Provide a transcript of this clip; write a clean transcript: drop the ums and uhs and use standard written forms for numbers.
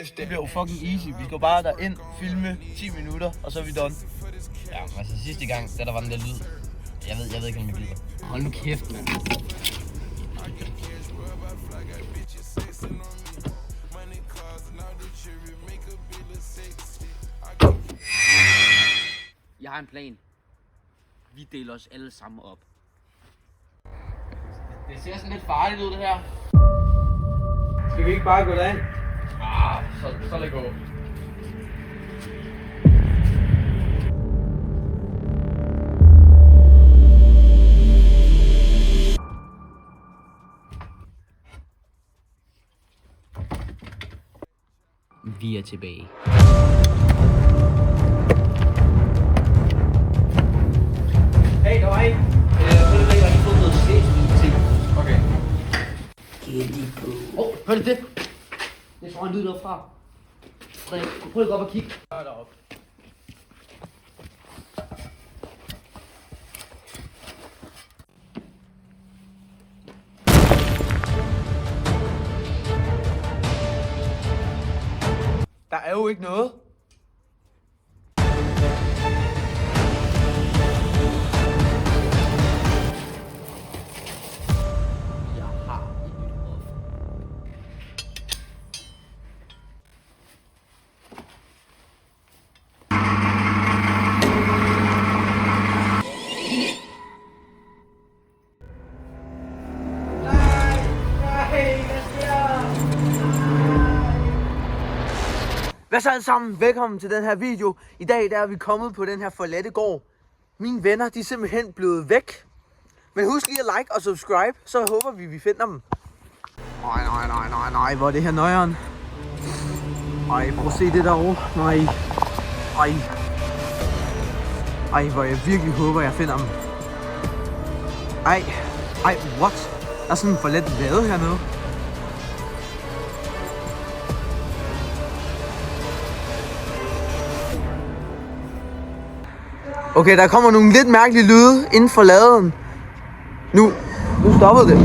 Det bliver jo fucking easy. Vi går bare derind, filme 10 minutter, og så er vi done. Ja, altså sidste gang, da der var den der lyd. Jeg ved ikke, om jeg gider. Hold nu kæft, mand. Jeg har en plan. Vi deler os alle sammen op. Det ser sådan lidt farligt ud, det her. Skal vi ikke bare gå derind? Så lad gå. Vi er tilbage. Hey, der var en. Jeg har fået noget chef-ting. Okay. Hør du det? Jeg tror, han lyder derfra. Frederik, prøv at gå op og kigge. Hør derop. Der er jo ikke noget. Jeg har et nyt offer. Hvad så alle sammen? Velkommen til den her video. I dag der er vi kommet på den her forladte gård. Mine venner, de er simpelthen blevet væk. Men husk lige at like og subscribe, så håber vi finder dem. Nej, hvor er det her nøjeren. Ej, prøv at se det derovre. Ej, hvor jeg virkelig håber, jeg finder dem. Ej, what? Der er sådan en forladt lade hernede. Okay, der kommer nogle lidt mærkelige lyde inden for laden. Nu stoppede det.